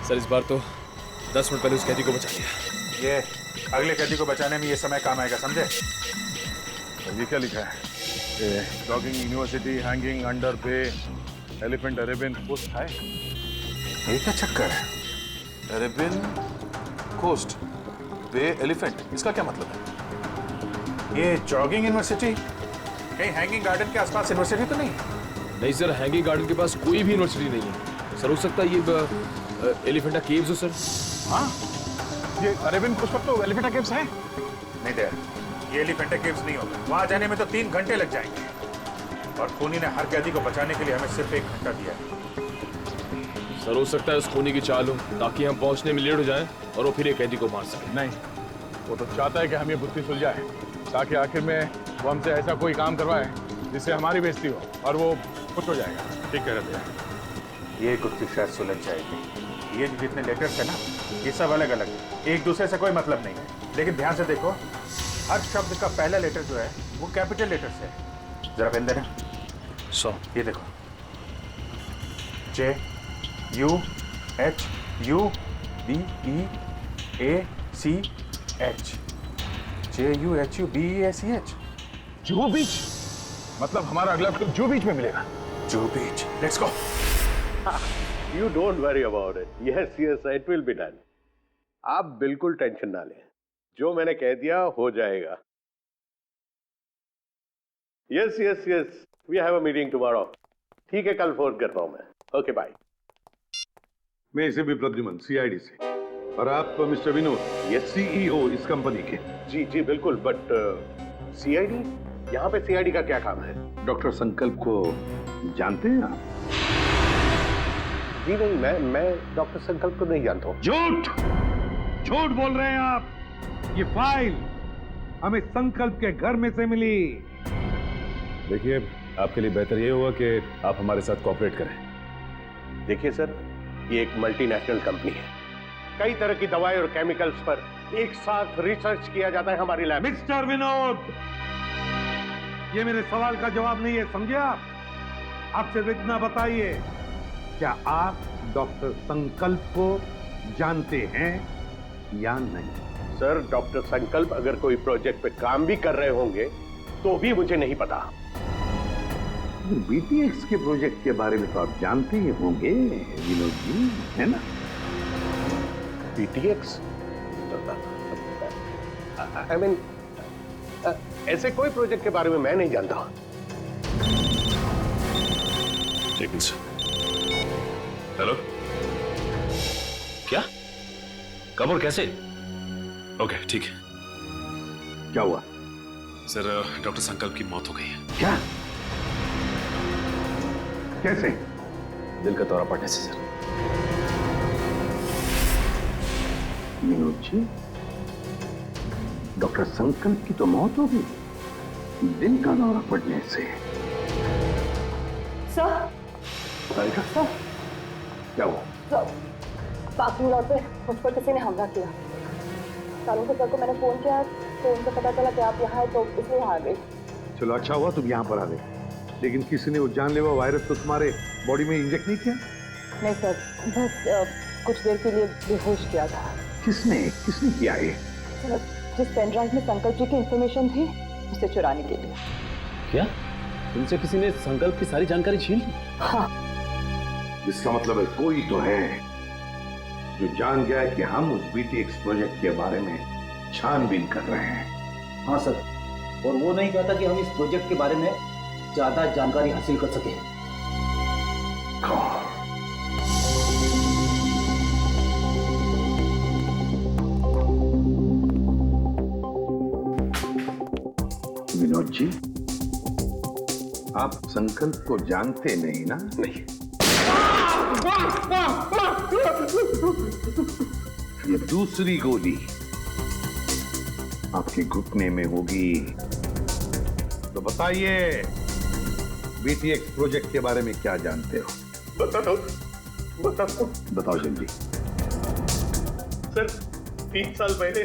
Sir इस बार तो 10 minute पहले उस कैदी को बचा लिया। ये अगले कैदी को बचाने में ये समय काम आएगा, समझे? ये क्या लिखा है? जॉगिंग यूनिवर्सिटी, हैंगिंग अंडर बे, एलिफेंट अरेबियन कोस्ट है। ये क्या चक्कर है? अरेबियन कोस्ट, बे, एलिफेंट, इसका क्या मतलब है? ये जॉगिंग यूनिवर्सिटी कहीं हैंगिंग गार्डन के आसपास यूनिवर्सिटी तो नहीं? नहीं सर, हैंगिंग गार्डन के पास कोई भी यूनिवर्सिटी नहीं है सर। हो सकता है ये एलिफेंटा केव्स हो सर। हाँ, ये अरेबियन कोस्ट पर तो एलिफेंटा केव्स है। नहीं दे, ये एलिफेंटा केव्स नहीं होगा। वहां जाने में तो 3 घंटे लग जाएंगे, और खूनी ने हर कैदी को बचाने के लिए हमें सिर्फ 1 घंटा दिया है। सर हो सकता है उस खूनी की चाल हो ताकि हम पहुंचने में लेट हो जाएं और वो फिर एक कैदी को मार सके। नहीं, वो तो चाहता है कि हम ये बुद्धि सुलझाए ताकि आखिर में वो हमसे ऐसा कोई काम करवाए जिससे हमारी बेइज्जती हो और वो खुश हो जाएगा। ठीक कह रहे थे। ये कुर्सी शायद सुलझ जाएगी। ये जितने लेटर्स है ना, ये सब अलग अलग है, एक दूसरे से कोई मतलब नहीं है। लेकिन ध्यान से देखो, हर शब्द का पहला लेटर जो है वो कैपिटल लेटर से है। जरा पेन देना। ये देखो, JUHUBEACH, JUHUBEACH। जुहू बीच मतलब हमारा अगला ट्रिप जुहू बीच में मिलेगा। Juhu beach, let's go. You don't worry about it. Yes, yes, it will be done. आप बिल्कुल टेंशन ना लें, जो मैंने कह दिया हो जाएगा। Yes, yes, yes. We have a meeting tomorrow. ठीक है, कल फोन करता हूं मैं। Okay, bye. मैं इसे भी प्रद्युमन, CID से, और आप मिस्टर विनोद, ये CEO इस कंपनी के। जी जी बिल्कुल, बट CID, यहाँ पे CID का क्या काम है? डॉक्टर संकल्प को जानते हैं आप? जी नहीं, मैं डॉक्टर संकल्प को नहीं जानता हूँ। झूठ बोल रहे हैं आप। ये फाइल हमें संकल्प के घर में से मिली। देखिए, आपके लिए बेहतर ये होगा कि आप हमारे साथ कोऑपरेट करें। देखिए सर, ये एक मल्टीनेशनल कंपनी है, कई तरह की दवाई और केमिकल्स पर एक साथ रिसर्च किया जाता है हमारी लैब। मिस्टर विनोद, ये मेरे सवाल का जवाब नहीं है, समझे आप? आप सिर्फ इतना बताइए, क्या आप डॉक्टर संकल्प को जानते हैं या नहीं? सर, डॉक्टर संकल्प अगर कोई प्रोजेक्ट पे काम भी कर रहे होंगे तो भी मुझे नहीं पता। BTX के प्रोजेक्ट के बारे में तो आप जानते ही होंगे विनोद जी, है ना? BTX? I mean, ऐसे कोई प्रोजेक्ट के बारे में मैं नहीं जानता। हेलो, क्या? कब और कैसे? ओके, ठीक है। क्या हुआ? सर, डॉक्टर संकल्प की मौत हो गई है। क्या? कैसे? दिल का दौरा पड़ने से सर। विनोद जी, डॉक्टर संकल्प की तो मौत हो गई, दिल का दौरा पड़ने से? सर, सर, क्या हुआ? सर, पार्किंग लॉट पे मुझ पर किसी ने हमला किया। सालों सर को मैंने फोन किया तो उनसे पता चला कि आप यहाँ हैं, तो इसलिए यहाँ आ गई। चलो अच्छा हुआ तुम यहाँ पर आ गए, लेकिन किसी ने वो जानलेवा वायरस तो तुम्हारे बॉडी में इंजेक्ट नहीं किया? नहीं सर, बस कुछ देर के लिए बेहोश किया था। किसने किया ये? सर, जिस पेन ड्राइव में संकल्प जी की इंफॉर्मेशन थी, उसे चुराने के लिए। क्या? तुमसे किसी ने संकल्प की सारी जानकारी छीन ली? हाँ। इसका मतलब है कोई तो है जो जान गया है कि हम उस BTX प्रोजेक्ट के बारे में छानबीन कर रहे हैं। हाँ सर, और वो नहीं चाहता कि हम इस प्रोजेक्ट के बारे में ज्यादा जानकारी हासिल कर सकें। विनोद जी, आप संकल्प को जानते नहीं ना? नहीं। ये दूसरी गोली आपके घुटने में होगी। तो बताइए, BTX प्रोजेक्ट के बारे में क्या जानते हो? बताओ जल्दी। सर, 3 साल पहले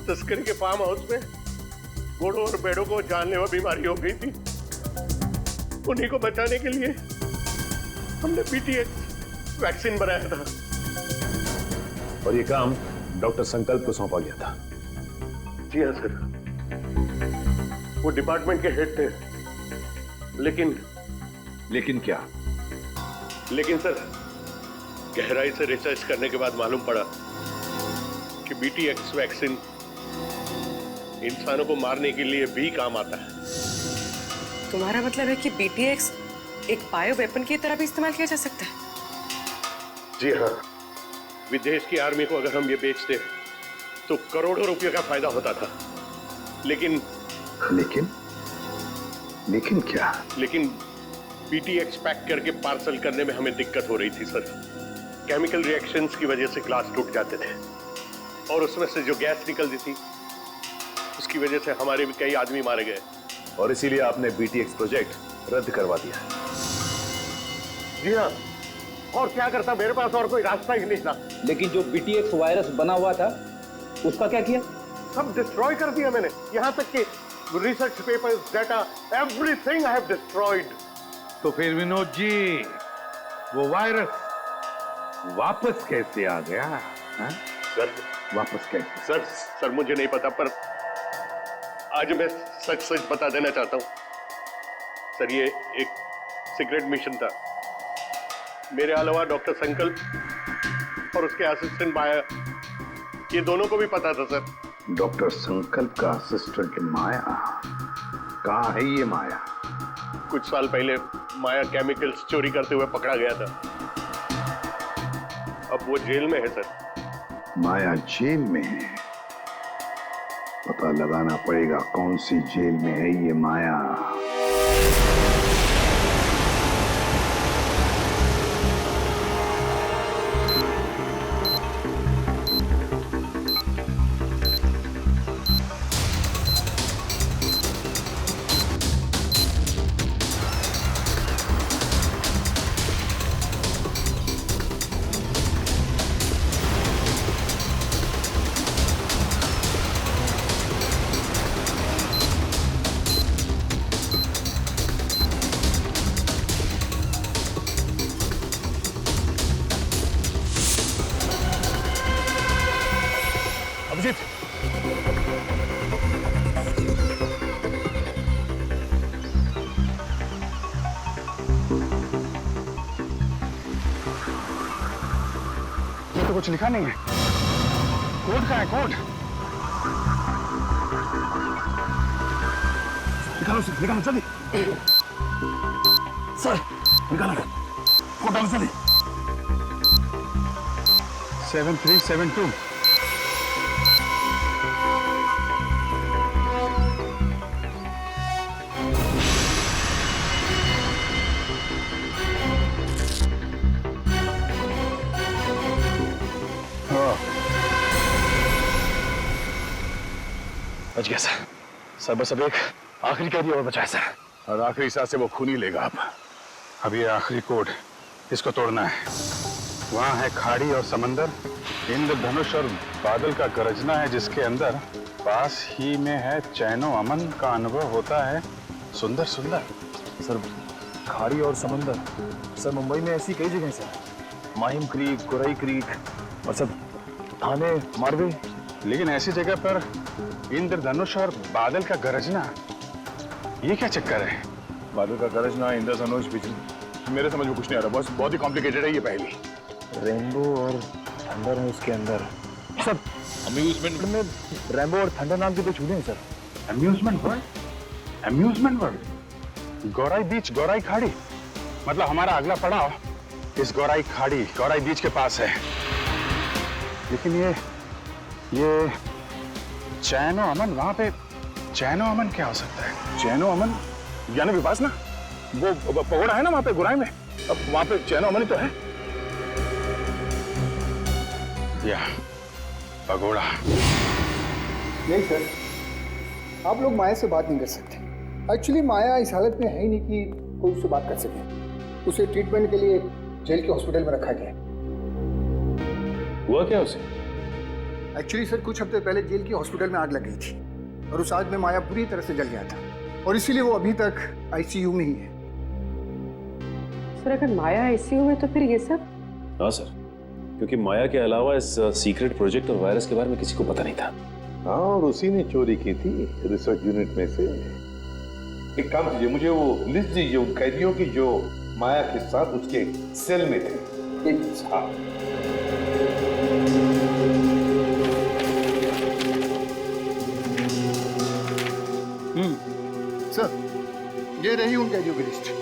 तस्करी के फार्म हाउस में घोड़ों और भेड़ों को जानलेवा बीमारी हो गई थी। उन्हीं को बचाने के लिए हमने BTX वैक्सीन बनाया था। और ये काम डॉक्टर संकल्प को सौंपा गया था। जी हाँ सर, वो डिपार्टमेंट के हेड थे, लेकिन क्या? लेकिन सर गहराई से रिसर्च करने के बाद मालूम पड़ा कि BTX वैक्सीन इंसानों को मारने के लिए भी काम आता है। तुम्हारा मतलब है कि BTX एक बायो वेपन की तरह भी इस्तेमाल किया जा सकता है? जी हाँ, विदेश की आर्मी को अगर हम ये बेचते तो करोड़ों रुपए का फायदा होता था। लेकिन क्या? लेकिन BTX पैक करके पार्सल करने में हमें दिक्कत हो रही थी सर। केमिकल रिएक्शंस की वजह से ग्लास टूट जाते थे और उसमें से जो गैस निकलती थी उसकी वजह से हमारे भी कई आदमी मारे गए। और इसीलिए आपने BTX प्रोजेक्ट रद्द करवा दिया। जी हाँ, और क्या करता, मेरे पास और कोई रास्ता ही नहीं था। लेकिन जो BTX वायरस बना हुआ था उसका क्या किया? सब डिस्ट्रॉय कर दिया मैंने, यहाँ तक कि research papers, data, everything I have destroyed. तो फिर विनोद जी, वो वायरस वापस कैसे आ गया? हा? सर वापस कैसे? सर मुझे नहीं पता, पर आज मैं सच बता देना चाहता हूं सर। ये एक सीक्रेट मिशन था। मेरे अलावा डॉक्टर संकल्प और उसके असिस्टेंट माया, ये दोनों को भी पता था सर। डॉक्टर संकल्प का असिस्टेंट माया? कहाँ है ये माया? कुछ साल पहले माया केमिकल्स चोरी करते हुए पकड़ा गया था। अब वो जेल में है सर। माया जेल में है? पता लगाना पड़ेगा कौन सी जेल में है ये माया। अभिजीत, ये तो कुछ लिखा नहीं है। कोड कहाँ है? कोड निकालो सर, निकालो जल्दी। सर निकालो कोड, डालो जल्दी। 7372। बच गया सर बस अब एक आखिरी कैदी और बचा है सर। और आखिरी सांस से वो खून ही लेगा। अब ये आखिरी कोड, इसको तोड़ना है। वहाँ है खाड़ी और समंदर, इंद्रधनुष और बादल का गरजना है जिसके अंदर, पास ही में है चैनो अमन का अनुभव होता है सुंदर सुंदर। सर खाड़ी और समंदर, सर मुंबई में ऐसी कई जगह sir, Mahim creek, Gorai creek और सब थाने, मारवे। लेकिन ऐसी जगह पर इंद्रधनुष और बादल का गरजना, ये क्या चक्कर है? बादल का गरजना, इंद्रधनुष, बिजली, मेरे समझ में कुछ नहीं आ रहा। बहुत ही कॉम्प्लिकेटेड है ये पहेली। रेनबो और थंडर है उसके अंदर। सर अम्यूजमेंट में रेनबो और थंडर नाम के दो चूहे हैं sir. Amusement world? Amusement world? Gorai beach, Gorai खाड़ी, मतलब हमारा अगला पड़ाव इस गौराई खाड़ी, गौराई बीच के पास है। लेकिन ये चैनो अमन, वहां पे चैनो अमन क्या हो सकता है? चैनो अमन यानी विपासना, वो पगोड़ा है ना वहां पे गुराई में, अब वहां पे चैनो अमन ही तो है। या पगोड़ा। नहीं सर, आप लोग माया से बात नहीं कर सकते। एक्चुअली माया इस हालत में है ही नहीं कि कोई उससे बात कर सके। उसे ट्रीटमेंट के लिए जेल के हॉस्पिटल में रखा गया। हुआ क्या उसे? एक्चुअली सर कुछ हफ्ते पहले जेल के हॉस्पिटल में आग लग गई थी और उस आग में माया पूरी तरह से जल गया था और इसीलिए वो अभी तक ICU में ही है। सर अगर माया ICU में तो फिर ये सब? हाँ सर, क्योंकि माया के अलावा इस सीक्रेट प्रोजेक्ट और वायरस के बारे में किसी को पता नहीं था। हाँ, और उसी ने चोरी की थी रिसर्च यूनिट में से। एक काम कीजिए, मुझे वो लिस्ट दीजिए उन कैदियों की जो माया के साथ उसके सेल में थे। हाँ। सर, ये रही उन कैदियों की लिस्ट।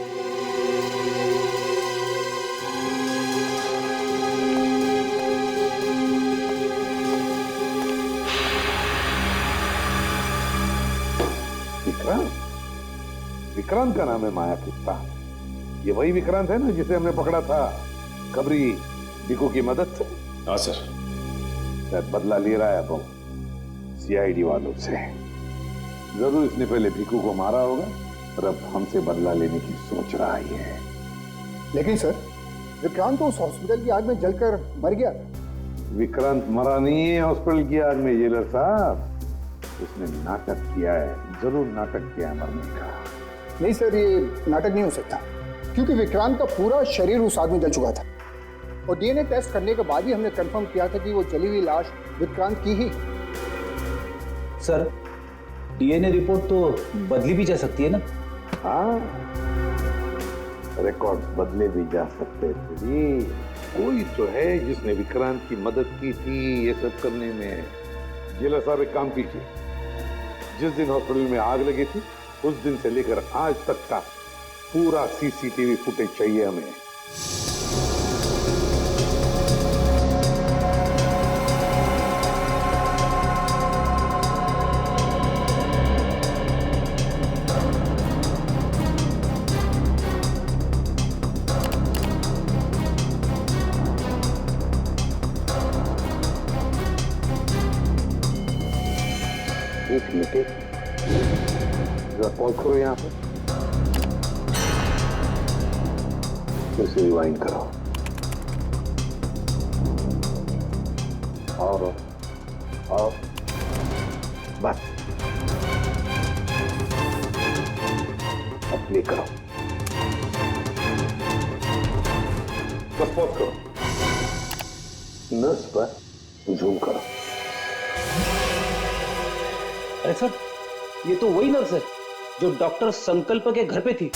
विक्रांत का नाम है माया के साथ। ये वही विक्रांत है ना जिसे हमने पकड़ा था खबरी भिकू की मदद से? हाँ सर। शायद बदला ले रहा है अब सीआईडी वालों से। जरूर इसने पहले भिकू को मारा होगा और अब हमसे बदला लेने की सोच रहा है। लेकिन सर, विक्रांत तो उस हॉस्पिटल की आग में जलकर मर गया था। विक्रांत मरा नहीं है हॉस्पिटल की आग में जेलर साहब। उसने नाटक किया है, जरूर नाटक किया है मरने का। नहीं सर, ये नाटक नहीं हो सकता, क्योंकि विक्रांत का पूरा शरीर उस आग में जल चुका था और डीएनए टेस्ट करने के बाद ही हमने कंफर्म किया था कि वो जली हुई लाश विक्रांत की ही। सर, डीएनए रिपोर्ट तो बदली भी जा सकती है ना? हाँ, रिकॉर्ड्स बदले भी जा सकते थे। कोई तो है जिसने विक्रांत की मदद की थी ये सब करने में। जेलर साहब एक काम कीजिए, जिस दिन हॉस्पिटल में आग लगी थी उस दिन से लेकर आज तक का पूरा सीसीटीवी फुटेज चाहिए हमें। एक मिनट, जरा पॉज करो यहाँ पे, फिर से रिवाइंड करो और बस अब प्ले करो, बस पॉज करो, नर्स पर जूम करो। अरे सर, ये तो वही नर्स है जो डॉक्टर संकल्प के घर पे थी।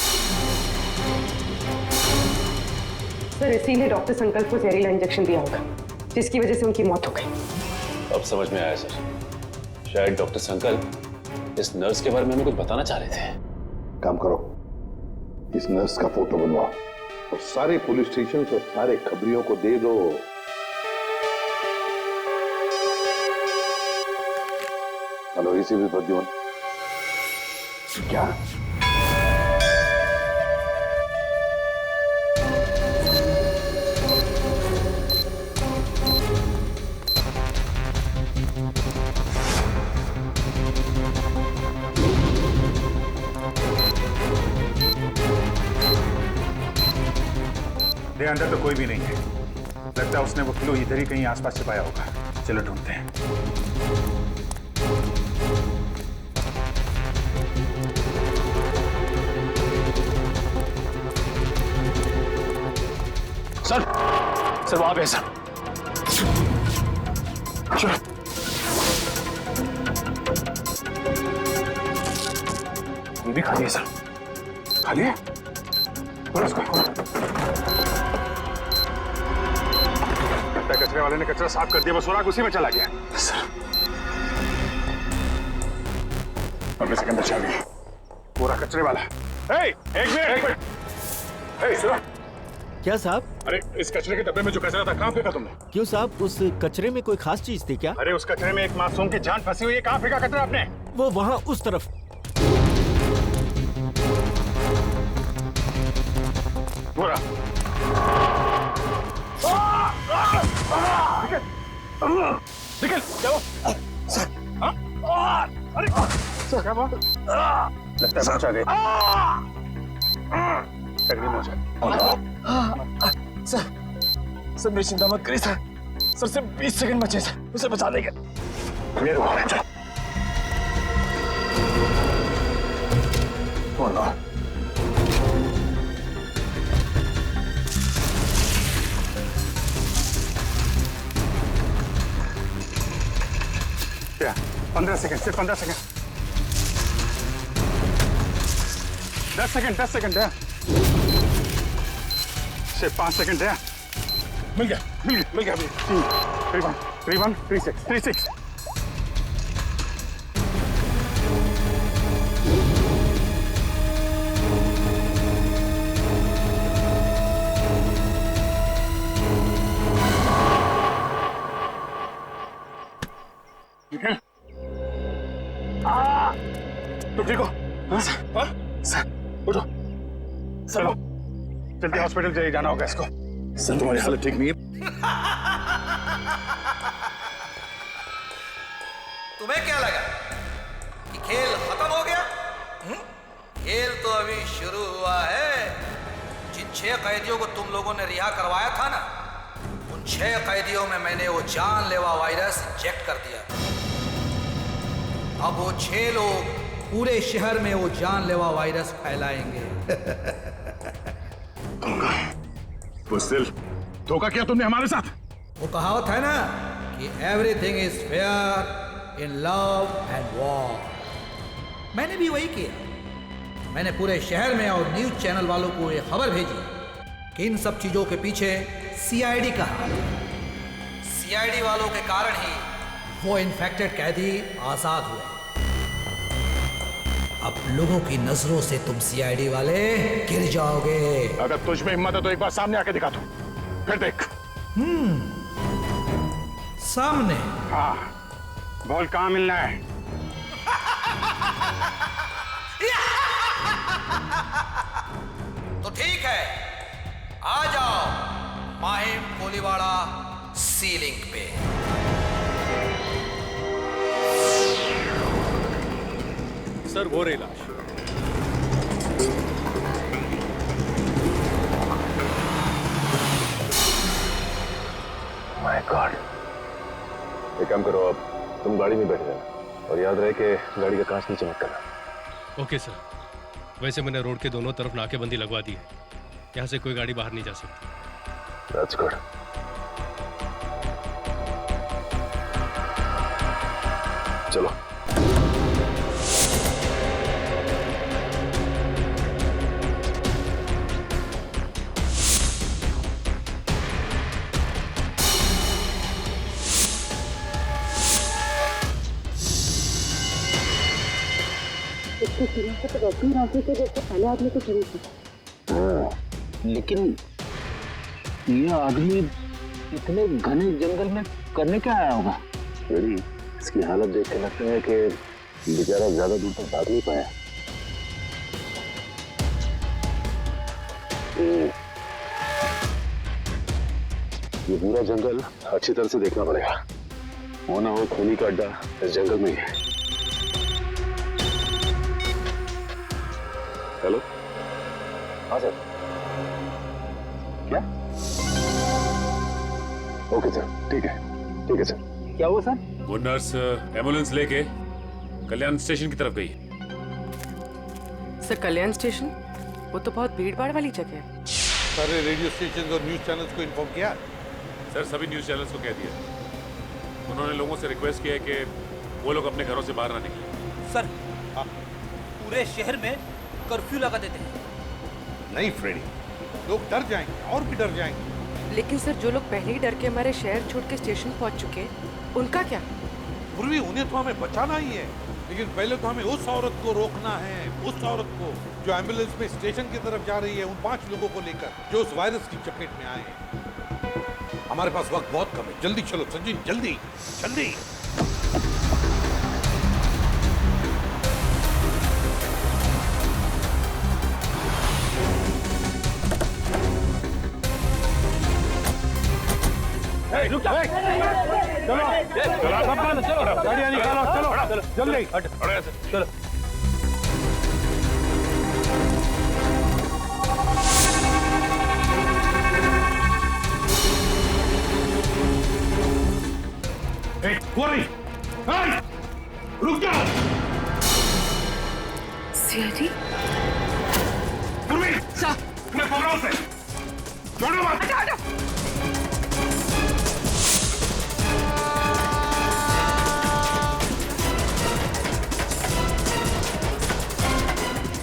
सर, इसीलिए डॉक्टर संकल्प को जहरीला इंजेक्शन दिया होगा, जिसकी वजह से उनकी मौत हो गई। अब समझ में आया सर, शायद डॉक्टर संकल्प इस नर्स के बारे में हमें कुछ बताना चाह रहे थे। काम करो, इस नर्स का फोटो बनवाओ और सारे पुलिस स्टेशन और सारे खबरियों को दे दो। हेलो, इसी भी प्रद्युमन, क्या दे अंदर तो कोई भी नहीं है। लगता है उसने वो क्लू इधर ही कहीं आसपास छिपाया होगा। चलो ढूंढते हैं। सर, सर वहां पे सर। चलो। ये भी खाली है सर। खाली है? खोलो उसको। लगता है कचरे वाले ने कचरा साफ कर दिया, वो सुराग उसी में चला गया। सर, और से अंदर चल गई। पूरा कचरे वाला। एक मिनट। सुनो। क्या साहब? अरे इस कचरे के डब्बे में जो कचरा था कहाँ फेंका तुमने? क्यों साहब, उस कचरे में कोई खास चीज थी क्या? अरे उस कचरे में एक मासूम की जान फंसी हुई है। कहाँ फेंका कचरा आपने? वो वहाँ उस तरफ। पूरा। निकल चलो। अरे क्या बात? लगता है पहुंचा गए। तकलीफ हो जाए। सर मेरी चिंता मत करिए सर सिर्फ 20 सेकंड बचे सर, उसे बचा देंगे। 15 सेकंड, सिर्फ 15 सेकंड। 10 सेकंड, 10 सेकंड है। सिर्फ 5 सेकंड है। मिल गया, मिल गया, मिल गया अभी। 3-1, 3-6, 3-6। तुम ठीक हो? हाँ? सर, उठो। चलो, जल्दी हॉस्पिटल चले जाना होगा इसको। सर तुम्हारी हालत ठीक नहीं है। तुम्हें क्या लगा कि खेल खत्म हो गया? खेल तो अभी शुरू हुआ है। जिन 6 कैदियों को तुम लोगों ने रिहा करवाया था ना, उन 6 कैदियों में मैंने वो जानलेवा वायरस इंजेक्ट कर दिया। अब वो 6 लोग पूरे शहर में वो जानलेवा वायरस फैलाएंगे। बुज़दिल, धोखा किया तुमने हमारे साथ। वो कहावत है ना कि everything is fair in love and war. मैंने भी वही किया। मैंने पूरे शहर में और न्यूज चैनल वालों को ये खबर भेजी कि इन सब चीजों के पीछे सीआईडी का हाथ है। सीआईडी वालों के कारण ही वो इन्फेक्टेड कैदी आजाद हुए। अब लोगों की नजरों से तुम सीआईडी वाले गिर जाओगे। अगर तुझ में हिम्मत है तो एक बार सामने आके दिखा दो, फिर देख। सामने? हाँ, बोल कहाँ मिलना है? तो ठीक है, आ जाओ माहिम कोलीवाड़ा सीलिंग पे। सर वो रही लाश। My God. एक काम करो, अब तुम गाड़ी में बैठ जाना और याद रहे कि गाड़ी का कांच नीचे मत करना। Okay sir. वैसे मैंने रोड के दोनों तरफ नाकेबंदी लगवा दी है। यहाँ से कोई गाड़ी बाहर नहीं जा सकती। That's good. चलो। तो वैसे ही रास्ते से जैसे पहले आदमी को चली थी। लेकिन ये आदमी इतने घने जंगल में करने क्या आया होगा? इसकी हालत देख के लगता है कि बेचारा ज्यादा दूर तक भाग नहीं पाया। ये पूरा जंगल अच्छी तरह से देखना पड़ेगा। वो ना हो खूनी का अड्डा इस जंगल में ही है। हेलो? हाँ सर। क्या? ओके सर, ठीक है, ठीक है सर। क्या हुआ सर? वो नर्स एम्बुलेंस लेके कल्याण स्टेशन की तरफ गई। सर कल्याण स्टेशन? वो तो बहुत भीड़ भाड़ वाली जगह है। सारे रेडियो स्टेशन और न्यूज चैनल्स को इन्फॉर्म किया? सर सभी न्यूज चैनल्स को कह दिया। उन्होंने लोगों से रिक्वेस्ट किया है कि वो लोग अपने घरों से बाहर ना निकलें। सर पूरे शहर में कर्फ्यू लगा देते हैं। नहीं फ्रेडी, लोग डर जाएंगे और भी डर जाएंगे। लेकिन सर जो लोग पहले ही डर के हमारे शहर छोड़ के स्टेशन पहुंच चुके हैं, उनका क्या? पूर्वी उन्हें तो हमें बचाना ही है, लेकिन पहले तो हमें उस औरत को रोकना है, उस औरत को जो एम्बुलेंस में स्टेशन की तरफ जा रही है, उन 5 लोगों को लेकर जो उस वायरस की चपेट में आए हैं। हमारे पास वक्त बहुत कम है, जल्दी चलो संजीव, जल्दी जल्दी। रुक जा। चलो चलो, गाड़ियाँ निकालो, चलो जल्दी। चलो। रुक जाओ। सीआईडी? पूर्वी, मैं पकड़ो से। छोड़ो मत।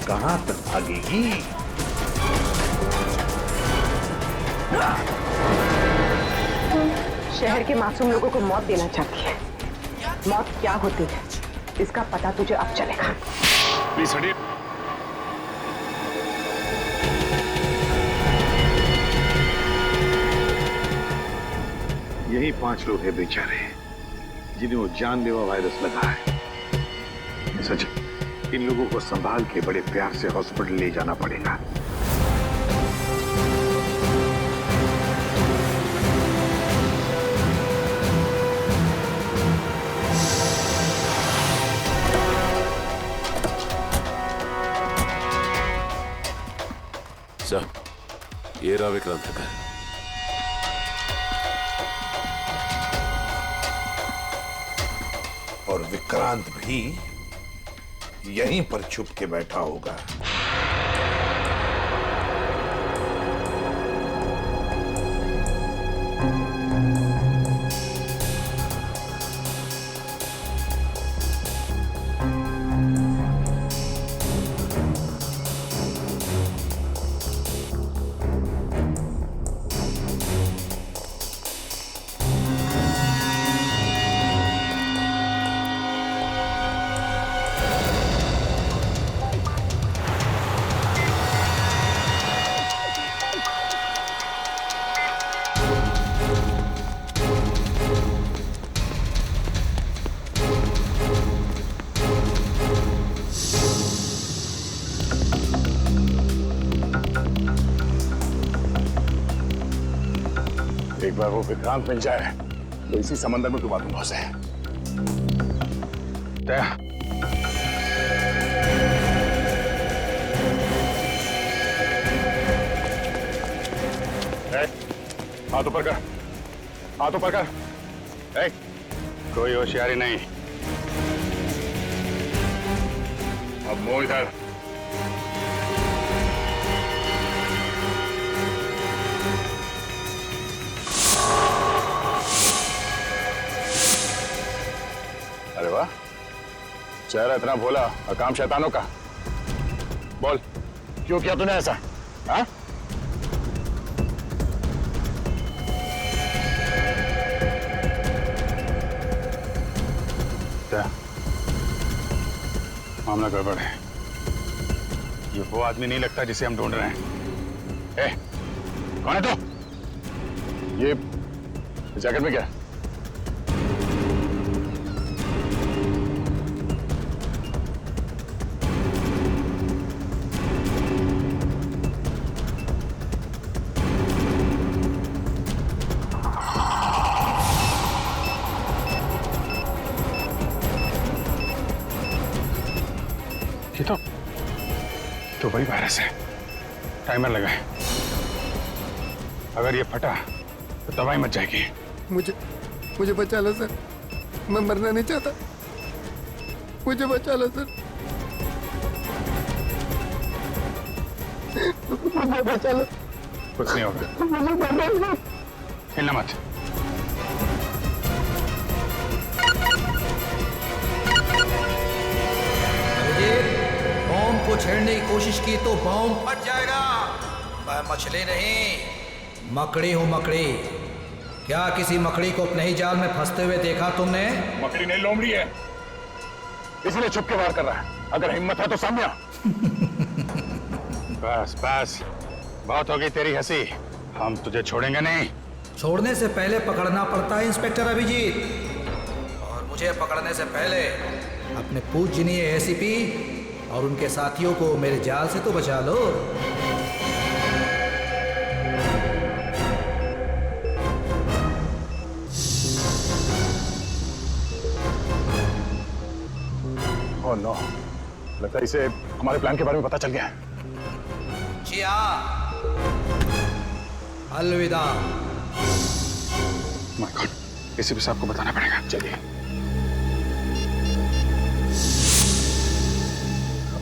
कहां तक भागेगी? शहर के मासूम लोगों को मौत देना चाहती है। मौत क्या होती है इसका पता तुझे अब चलेगा। प्लीज हटिए। यही 5 लोग हैं बेचारे जिन्हें वो जानलेवा वायरस लगा है। सच, इन लोगों को संभाल के बड़े प्यार से हॉस्पिटल ले जाना पड़ेगा। सर, ये रहा विक्रांत का घर। और विक्रांत भी यहीं पर छुप के बैठा होगा। एक बार वो विक्रांत मिल जाए तो इसी समंदर में डुबा दूंगा उसे। हाथ ऊपर कर, हाथ ऊपर कर। कोई होशियारी नहीं। अब मुंह इधर। अरे वाह, चेहरा इतना भोला और काम शैतानों का। बोल, क्यों किया तूने ऐसा? हाँ? मामला गड़बड़ है। ये वो आदमी नहीं लगता जिसे हम ढूंढ रहे हैं। कौन है तो? ये जैकेट में क्या है? तो वही वायरस है। टाइमर लगा है। अगर ये फटा तो तबाही मच जाएगी। मुझे बचा लो सर, मैं मरना नहीं चाहता। मुझे बचा लो सर, मुझे बचा लो। कुछ नहीं होगा, हिलना मत। बॉम्ब को छेड़ने की कोशिश की तो बॉम्ब फट जाएगा। मैं मछली नहीं, मकड़ी हूं मकड़ी। क्या किसी मकड़ी को अपने ही जाल में फंसते हुए देखा तुमने? मकड़ी नहीं, लोमड़ी है, इसलिए छुप के वार कर रहा है। अगर हिम्मत है तो सामने आ। बस बस, बहुत होगी तेरी हंसी। हम तुझे छोड़ेंगे नहीं। छोड़ने से पहले पकड़ना पड़ता है इंस्पेक्टर अभिजीत, और मुझे पकड़ने से पहले अपने पूजनीय एसीपी और उनके साथियों को मेरे जाल से तो बचा लो। ओह नो, लगता है इसे हमारे प्लान के बारे में पता चल गया है। जी हाँ, अलविदा। माय गॉड, एसीपी साहब को बताना पड़ेगा। चलिए।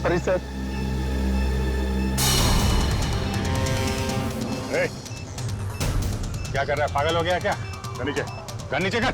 अरे सर, क्या कर रहा है? पागल हो गया क्या? गन नीचे, गन नीचे कर।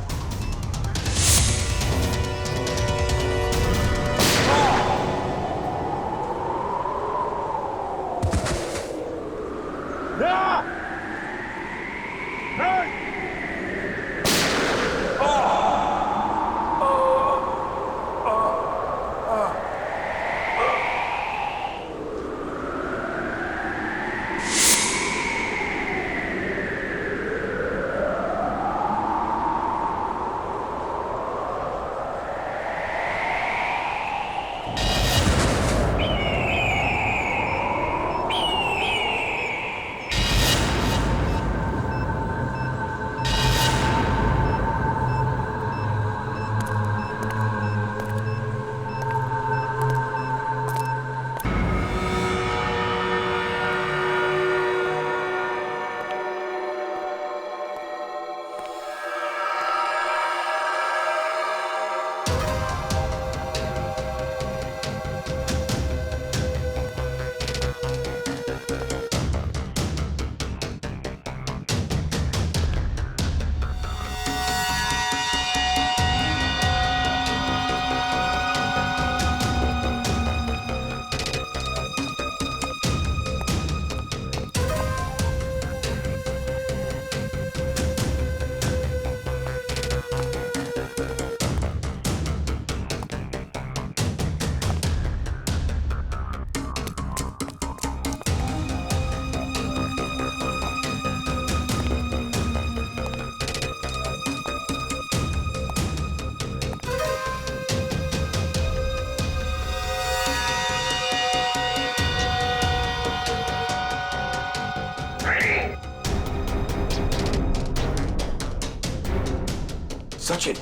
सचिन,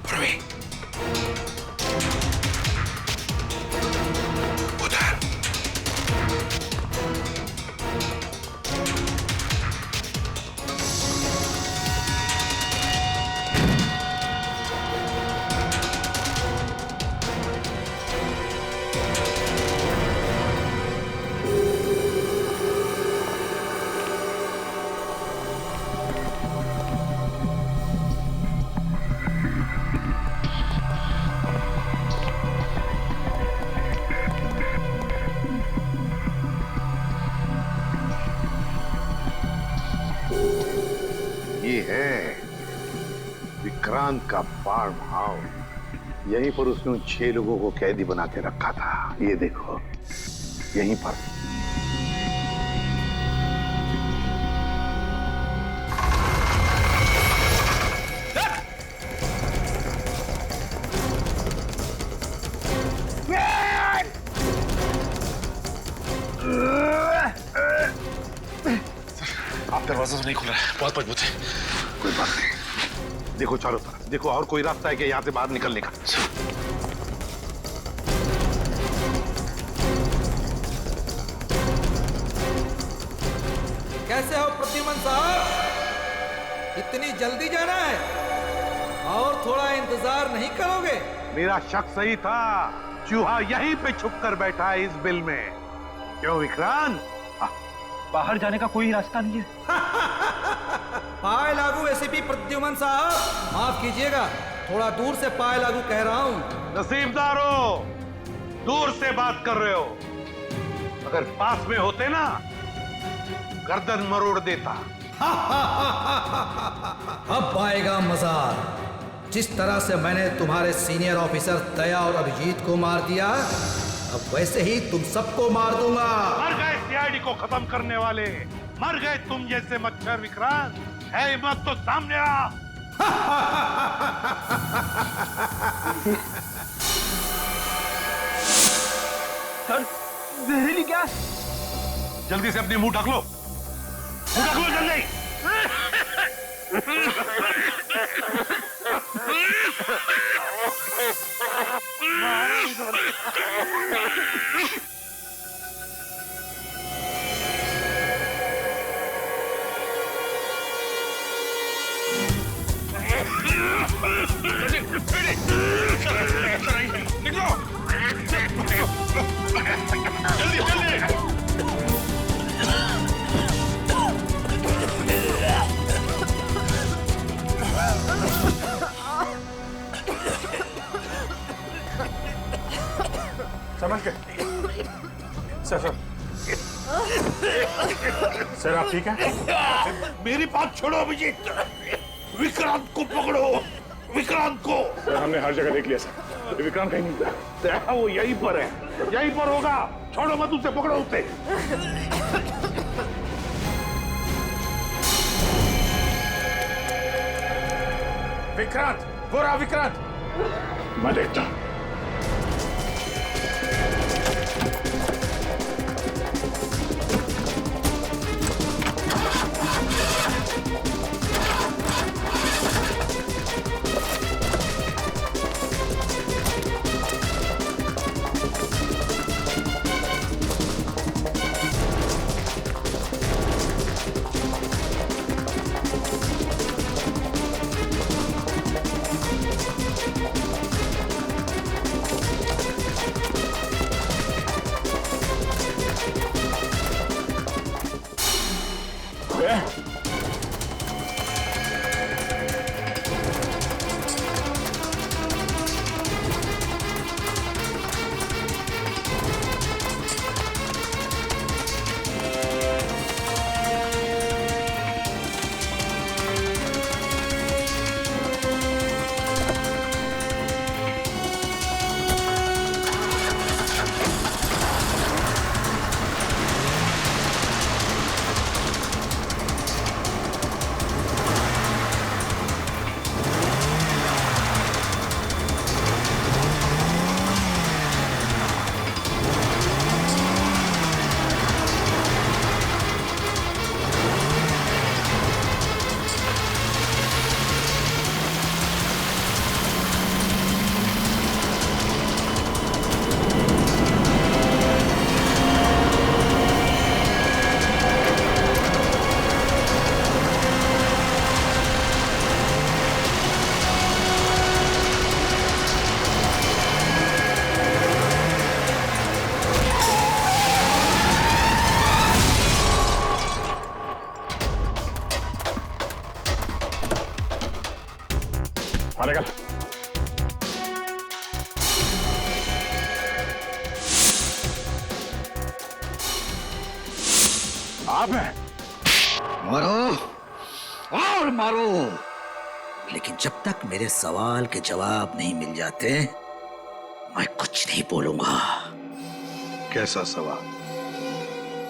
प्रवीण, उधर। ये है विक्रांत का फार्म हाउस। यहीं पर उसने उन 6 लोगों को कैदी बना के रखा था। ये देखो, यहीं पर। आप दरवाजा तो नहीं खुल रहा है, बहुत मजबूत है। कोई बात नहीं, देखो चारों तरफ, देखो और कोई रास्ता है कि यहाँ से बाहर निकलने का। कैसे हो प्रद्युमन साहब? इतनी जल्दी जाना है और थोड़ा इंतजार नहीं करोगे? मेरा शक सही था, चूहा यहीं पे छुप कर बैठा है इस बिल में। क्यों विक्रांत? बाहर जाने का कोई रास्ता नहीं है। पाए लागू एसीपी प्रद्युमन साहब, माफ कीजिएगा, थोड़ा दूर से पाए लागू कह रहा हूँ। नसीबदारो, दूर से बात कर रहे हो, अगर पास में होते ना गर्दन मरोड़ देता। अब आएगा मजा। जिस तरह से मैंने तुम्हारे सीनियर ऑफिसर दया और अभिजीत को मार दिया, अब वैसे ही तुम सबको मार दूंगा। मर गए सीआईडी को खत्म करने वाले, मर गए तुम जैसे मच्छर विक्रांत। है हिम्मत तो सामने आ। सर, जहरीली गैस। जल्दी से अपनी मुंह ढक लो, मुंह ढक लो जल्दी। समझ गए? सर सर आप ठीक हैं? मेरी बात छोड़ो अभिजीत, विक्रांत को पकड़ो, विक्रांत को। सर हमने हर जगह देख लिया सर, विक्रांत कहीं नहीं मिला। वो यहीं पर है, यहीं पर होगा, छोड़ो मत उसे, पकड़ो उसे। विक्रांत, वो रहा विक्रांत। मैं देखता हूं। निकल। आप हैं? मारो और मारो, लेकिन जब तक मेरे सवाल के जवाब नहीं मिल जाते मैं कुछ नहीं बोलूंगा। कैसा सवाल?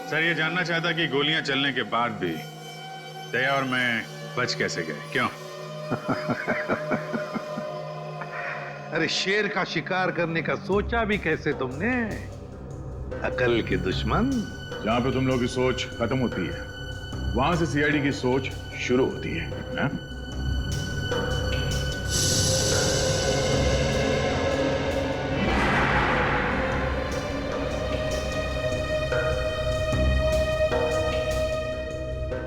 सर ये जानना चाहता कि गोलियां चलने के बाद भी दया और मैं बच कैसे गए, क्यों? अरे शेर का शिकार करने का सोचा भी कैसे तुमने? अकल के दुश्मन। जहां पे तुम लोगों की सोच खत्म होती है वहां से सीआईडी की सोच शुरू होती है ना?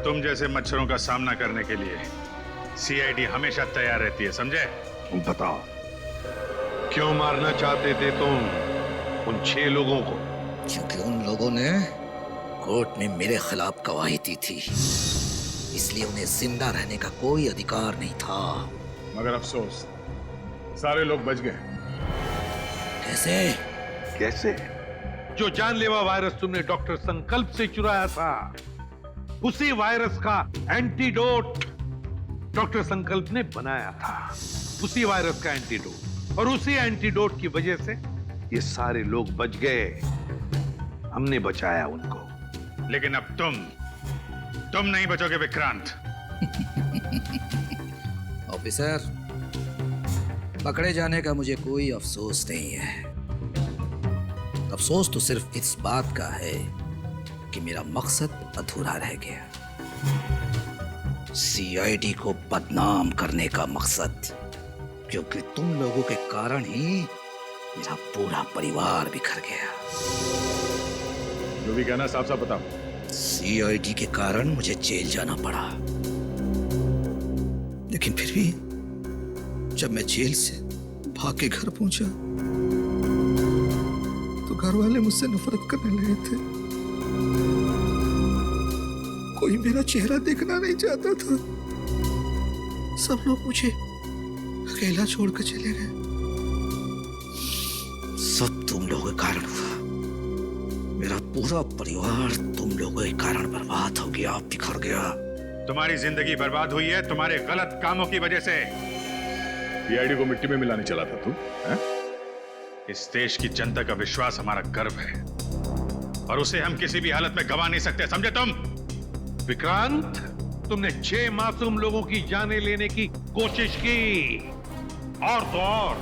तुम जैसे मच्छरों का सामना करने के लिए सीआईडी हमेशा तैयार रहती है, समझे? तुम बताओ, क्यों मारना चाहते थे तुम उन 6 लोगों को? क्योंकि उन लोगों ने कोर्ट में मेरे खिलाफ गवाही दी थी, इसलिए उन्हें जिंदा रहने का कोई अधिकार नहीं था। मगर अफसोस सारे लोग बच गए। कैसे? कैसे? जो जानलेवा वायरस तुमने डॉक्टर संकल्प से चुराया था, उसी वायरस का एंटीडोट डॉक्टर संकल्प ने बनाया था। उसी वायरस का एंटीडोट, और उसी एंटीडोट की वजह से ये सारे लोग बच गए। हमने बचाया उनको। लेकिन अब तुम नहीं बचोगे विक्रांत। ऑफिसर, पकड़े जाने का मुझे कोई अफसोस नहीं है। अफसोस तो सिर्फ इस बात का है कि मेरा मकसद अधूरा रह गया। सीआईडी को बदनाम करने का मकसद, क्योंकि तुम लोगों के कारण ही मेरा पूरा परिवार बिखर गया। जो भी कहना साफ साफ बताओ। सीआईडी के कारण मुझे जेल जाना पड़ा, लेकिन फिर भी जब मैं जेल से भाग के घर पहुंचा तो घर वाले मुझसे नफरत करने लगे थे। कोई मेरा चेहरा देखना नहीं चाहता था। सब लोग मुझे अकेला छोड़कर चले गए। सब तुम लोगों के कारण हुआ। मेरा पूरा परिवार तुम लोगों के कारण बर्बाद हो गया, बिखर गया। तुम्हारी जिंदगी बर्बाद हुई है तुम्हारे गलत कामों की वजह से। सीआईडी को मिट्टी में मिलाने चला था तू, हैं? इस देश की जनता का विश्वास हमारा गर्व है और उसे हम किसी भी हालत में गवा नहीं सकते, समझे तुम? विक्रांत, तुमने 6 मासूम लोगों की जानें लेने की कोशिश की और तो और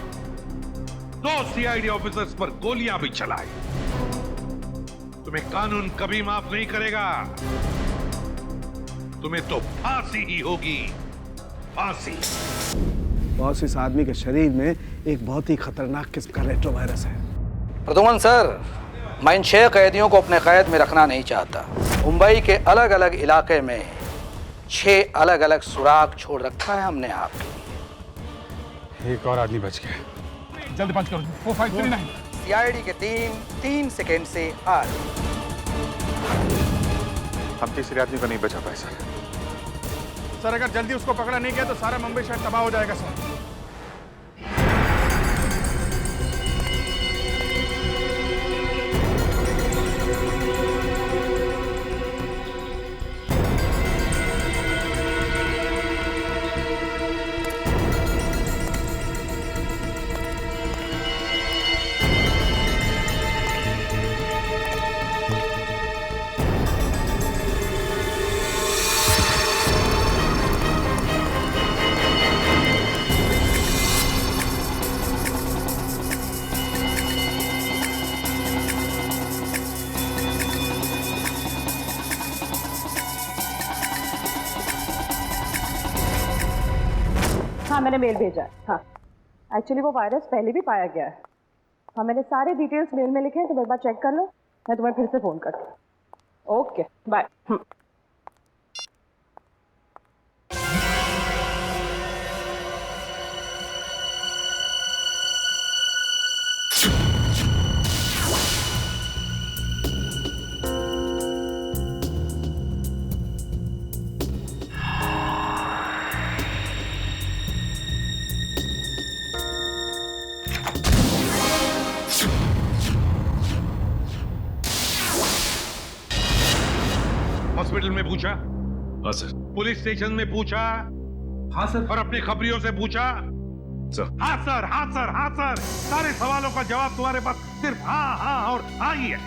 2 सीआईडी ऑफिसर्स पर गोलियां भी चलाई। तुम्हें कानून कभी माफ नहीं करेगा। तुम्हें तो फांसी ही होगी, फांसी। बॉस, इस आदमी के शरीर में एक बहुत ही खतरनाक किस्म का रेट्रोवायरस है। प्रदुमन सर, मैं इन 6 कैदियों को अपने कैद में रखना नहीं चाहता। मुंबई के अलग अलग इलाके में 6 अलग अलग सुराग छोड़ रखा है हमने आपके लिए। एक और आदमी बच गया, जल्दी पंच करो। 4539। सीआईडी के टीम 3 सेकेंड से हार। हम तीसरे आदमी को नहीं बचा पाए सर, अगर जल्दी उसको पकड़ा नहीं गया तो सारा मुंबई शहर तबाह हो जाएगा सर। हाँ, मैंने मेल भेजा है। हाँ, एक्चुअली वो वायरस पहले भी पाया गया है। हाँ, मैंने सारे डिटेल्स मेल में लिखे हैं, तो एक बार चेक कर लो। मैं तुम्हें फिर से फोन करती हूँ। Okay, bye. हॉस्पिटल में पूछा? हाँ सर। पुलिस स्टेशन में पूछा? हाँ सर। और अपने खबरियों से पूछा? सर। हाँ सर, हाँ सर, हाँ सर। सारे सवालों का जवाब तुम्हारे पास सिर्फ हाँ हाँ और हाँ ही है।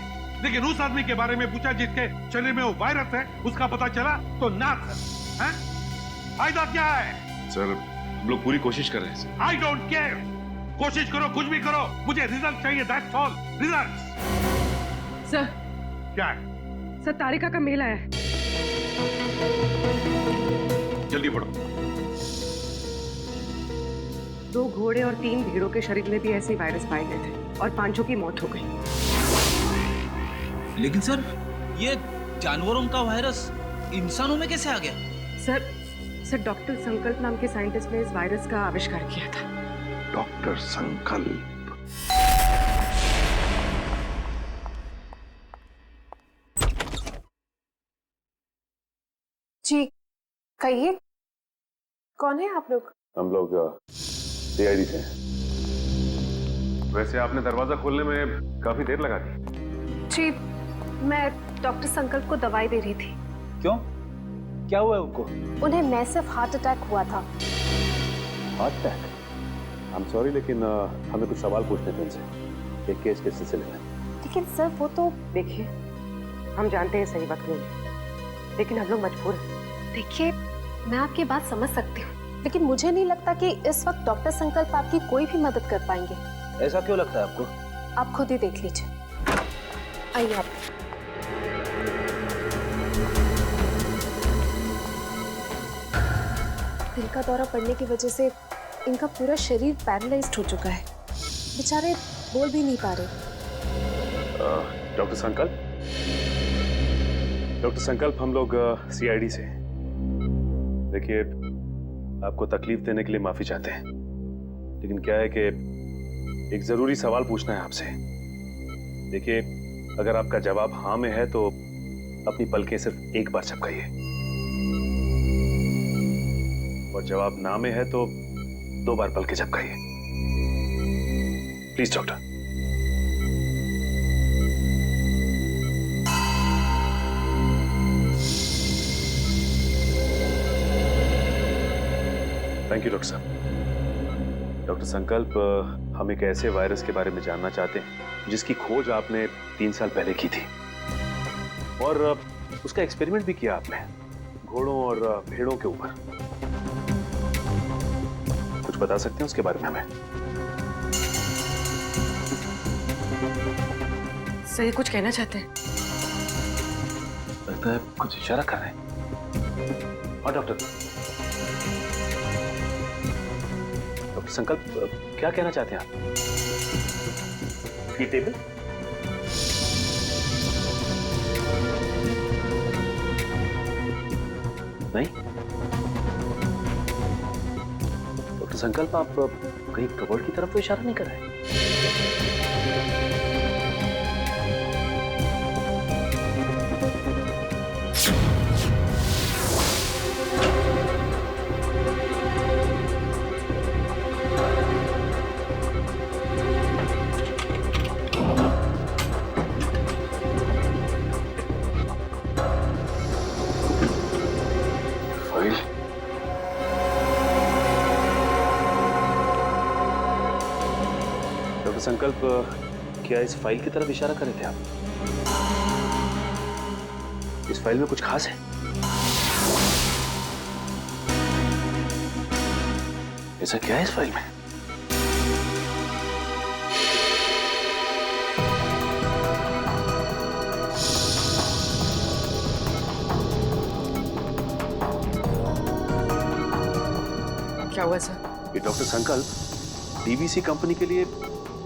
लेकिन उस आदमी के बारे में पूछा जिसके शरीर में वो वायरस है, उसका पता चला तो ना सर। हैं? फायदा क्या है? सर, हम लोग पूरी कोशिश कर रहे हैं सर। I don't care. कोशिश करो, कुछ भी करो, मुझे रिजल्ट चाहिए, दैट्स ऑल। रिजल्ट। सर। क्या है? सर, तारिका का मेल आया है। जल्दी पढ़ो। 2 घोड़े और 3 भेड़ों के शरीर में भी ऐसे वायरस पाए गए थे और 5 की मौत हो गई। लेकिन सर, ये जानवरों का वायरस इंसानों में कैसे आ गया? सर, डॉक्टर संकल्प नाम के साइंटिस्ट ने इस वायरस का आविष्कार किया था। डॉक्टर संकल्प? जी कहिए, कौन है आप लोग? हम लोग सीआईडी से हैं। वैसे आपने दरवाजा खोलने में काफी देर लगा दी। जी, मैं डॉक्टर संकल्प को दवाई दे रही थी। क्यों? क्या हुआ है उनको? उन्हें मैसिव हार्ट अटैक हुआ था। Heart attack? I am sorry, लेकिन हमें कुछ सवाल पूछने थे उनसे एक केस के सिलसिले में। लेकिन सर, वो तो देखिए, हम जानते हैं सही वक्त नहीं है, लेकिन हम लोग मजबूर हैं। देखिए, मैं आपकी बात समझ सकती हूँ, लेकिन मुझे नहीं लगता कि इस वक्त डॉक्टर संकल्प आपकी कोई भी मदद कर पाएंगे। ऐसा क्यों लगता है आपको? आप खुद ही देख लीजिए। आइए आप। दिल का दौरा पड़ने की वजह से इनका पूरा शरीर पैरालाइज्ड हो चुका है। बेचारे बोल भी नहीं पा रहे। डॉक्टर संकल्प, हम लोग सीआईडी से। देखिए, आपको तकलीफ देने के लिए माफी चाहते हैं, लेकिन क्या है कि एक जरूरी सवाल पूछना है आपसे। देखिए, अगर आपका जवाब हाँ में है तो अपनी पलकें सिर्फ एक बार झपकाइए, और जवाब ना में है तो 2 बार पलकें झपकाइए। Please doctor. Thank you doctor साहब। डॉक्टर संकल्प, हम एक ऐसे वायरस के बारे में जानना चाहते हैं जिसकी खोज आपने 3 साल पहले की थी और उसका एक्सपेरिमेंट भी किया आपने घोड़ों और भेड़ों के ऊपर। कुछ बता सकते हैं उसके बारे में हमें? सर ये कुछ कहना चाहते हैं? लगता है कुछ इशारा कर रहे हैं। और डॉक्टर संकल्प, क्या कहना चाहते हैं आप? ये टेबल? नहीं? डॉक्टर संकल्प, आप कहीं कबर्ड की तरफ तो इशारा नहीं कर रहे? संकल्प, क्या इस फाइल की तरफ इशारा कर रहे थे आप? इस फाइल में कुछ खास है? ऐसा क्या है इस फाइल में? क्या हुआ सर? ये डॉक्टर संकल्प डीवीसी कंपनी के लिए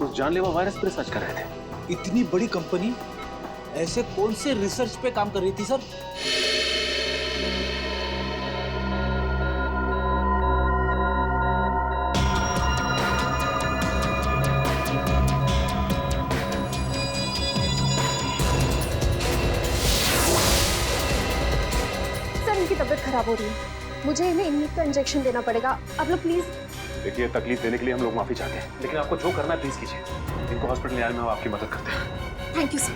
उस जानलेवा वायरस पर रिसर्च कर रहे थे। इतनी बड़ी कंपनी ऐसे कौन से रिसर्च पे काम कर रही थी सर? सर इनकी तबीयत खराब हो रही है, मुझे इन्हें इन्हीं का इंजेक्शन देना पड़ेगा। आप लोग प्लीज। देखिए, तकलीफ देने के लिए हम लोग माफी चाहते हैं, लेकिन आपको जो करना है प्लीज कीजिए। इनको हॉस्पिटल ले आने में हम आपकी मदद करते हैं। Thank you sir.